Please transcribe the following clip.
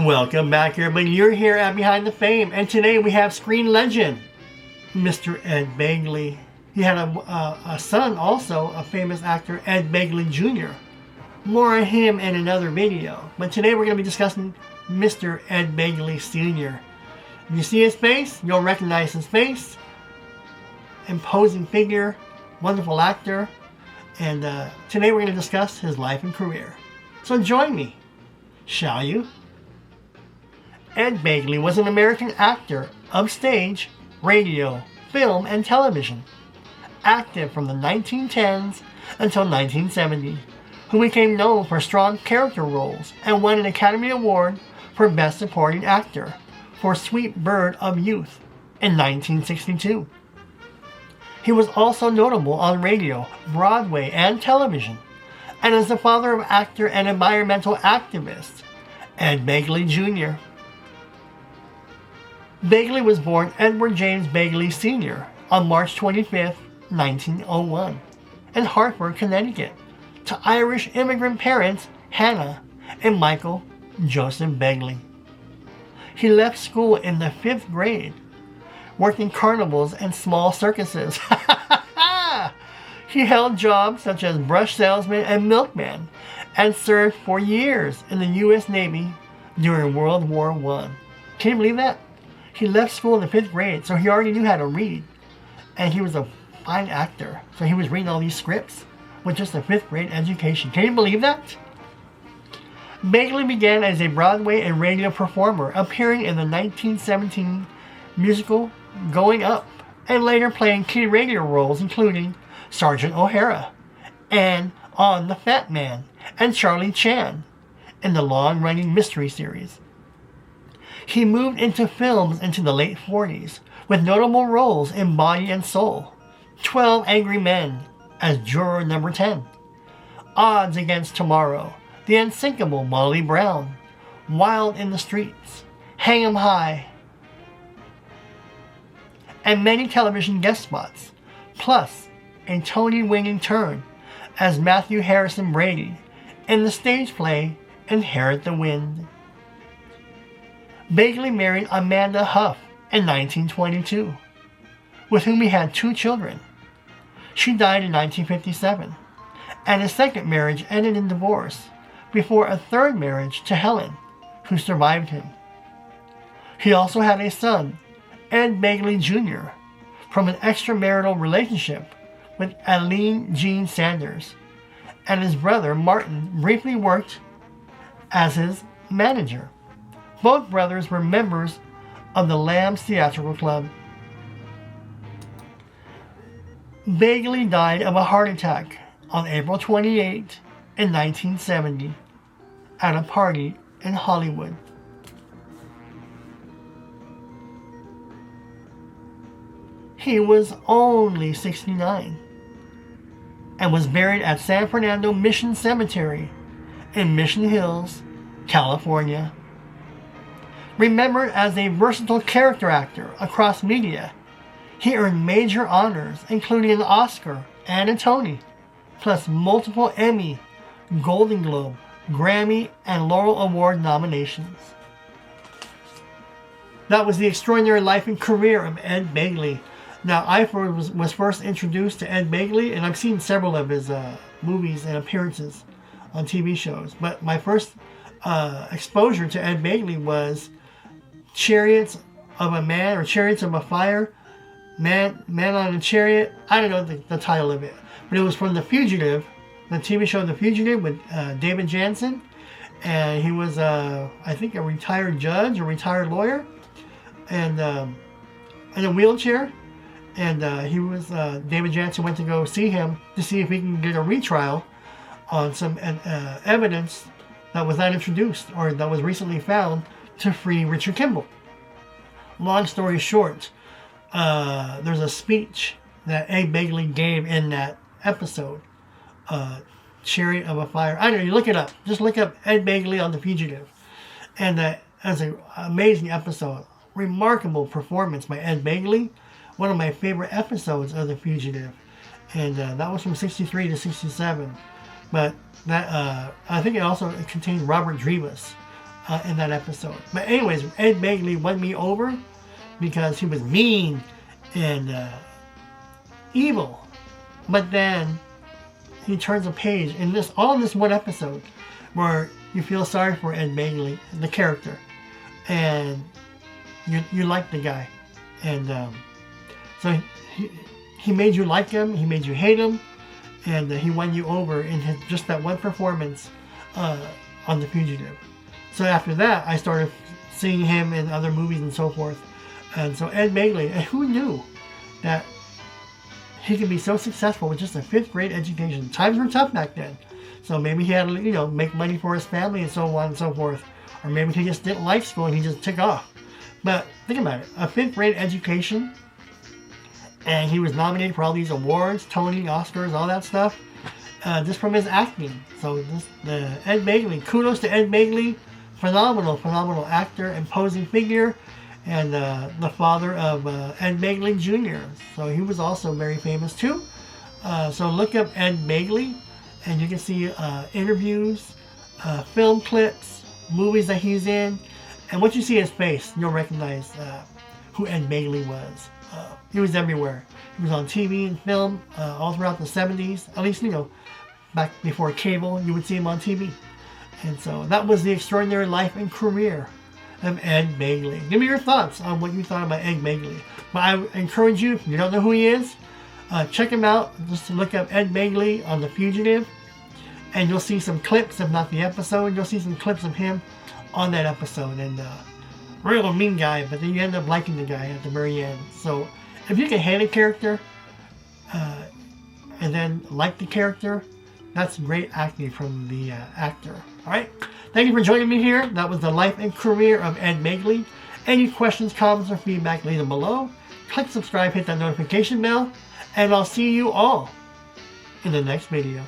Welcome back, everybody. You're here at Behind the Fame, and today we have screen legend, Mr. Ed Begley. He had a son, also a famous actor, Ed Begley Jr. More on him in another video. But today we're going to be discussing Mr. Ed Begley Sr. If you see his face, you'll recognize his face. Imposing figure, wonderful actor. And today we're going to discuss his life and career. So join me, shall you? Ed Begley was an American actor of stage, radio, film, and television, active from the 1910s until 1970, who became known for strong character roles and won an Academy Award for Best Supporting Actor for Sweet Bird of Youth in 1962. He was also notable on radio, Broadway, and television, and is the father of actor and environmental activist Ed Begley Jr. Begley was born Edward James Begley Sr. on March 25, 1901, in Hartford, Connecticut, to Irish immigrant parents Hannah and Michael Joseph Begley. He left school in the 5th grade, worked in carnivals and small circuses. He held jobs such as brush salesman and milkman, and served for years in the U.S. Navy during World War I. Can you believe that? He left school in the 5th grade, so he already knew how to read. And he was a fine actor, so he was reading all these scripts with just a 5th grade education. Can you believe that? Begley began as a Broadway and radio performer, appearing in the 1917 musical Going Up, and later playing key radio roles including Sergeant O'Hara, and on The Fat Man, and Charlie Chan in the long-running mystery series. He moved into films into the late 40s, with notable roles in Body and Soul, 12 Angry Men as Juror Number 10, Odds Against Tomorrow, The Unsinkable Molly Brown, Wild in the Streets, Hang 'em High, and many television guest spots, plus a Tony-winning turn as Matthew Harrison Brady in the stage play Inherit the Wind. Begley married Amanda Huff in 1922, with whom he had 2 children. She died in 1957, and his second marriage ended in divorce before a third marriage to Helen, who survived him. He also had a son, Ed Begley Jr., from an extramarital relationship with Aline Jean Sanders, and his brother Martin briefly worked as his manager. Both brothers were members of the Lambs Theatrical Club. Begley died of a heart attack on April 28 in 1970 at a party in Hollywood. He was only 69 and was buried at San Fernando Mission Cemetery in Mission Hills, California. Remembered as a versatile character actor across media, he earned major honors including an Oscar and a Tony, plus multiple Emmy, Golden Globe, Grammy, and Laurel Award nominations. That was the extraordinary life and career of Ed Begley. Now, I was first introduced to Ed Begley, and I've seen several of his movies and appearances on TV shows. But my first exposure to Ed Begley was Chariots of a Man or Chariots of a Fire, Man on a Chariot. I don't know the title of it, but it was from The Fugitive, the TV show The Fugitive with David Jansen, and he was I think a retired judge or retired lawyer, and in a wheelchair. And he was David Jansen went to go see him to see if he can get a retrial on some evidence that was not introduced or that was recently found to free Richard Kimball. Long story short, there's a speech that Ed Begley gave in that episode, Chariot of a Fire. I don't know, you look it up. Just look up Ed Begley on The Fugitive. And that's an amazing episode. Remarkable performance by Ed Begley. One of my favorite episodes of The Fugitive. And that was from 63 to 67. But that I think it also contained Robert Drivas in that episode. But anyways, Ed Begley won me over because he was mean and evil. But then he turns a page in this one episode where you feel sorry for Ed Begley, the character, and you like the guy, and so he made you like him, he made you hate him, and he won you over in just that one performance on The Fugitive. So after that, I started seeing him in other movies and so forth. And so Ed Begley, and who knew that he could be so successful with just a 5th grade education? Times were tough back then. So maybe he had to, make money for his family and so on and so forth. Or maybe he just didn't like school and he just took off. But think about it, a 5th grade education, and he was nominated for all these awards, Tony, Oscars, all that stuff, just from his acting. So Ed Begley, kudos to Ed Begley, phenomenal actor and posing figure, and the father of Ed Begley Jr. So he was also very famous too. So look up Ed Begley, and you can see interviews, film clips, movies that he's in, and once you see his face, you'll recognize who Ed Begley was. He was everywhere. He was on TV and film all throughout the 70s. At least, back before cable, you would see him on TV. And so that was the extraordinary life and career of Ed Begley. Give me your thoughts on what you thought about Ed Begley. But I encourage you, if you don't know who he is, check him out. Just look up Ed Begley on The Fugitive, and you'll see some clips, if not the episode, you'll see some clips of him on that episode. And real mean guy, but then you end up liking the guy at the very end. So if you can hate a character and then like the character, that's great acting from the actor. Alright, thank you for joining me here. That was the life and career of Ed Begley. Any questions, comments, or feedback, leave them below. Click subscribe, hit that notification bell, and I'll see you all in the next video.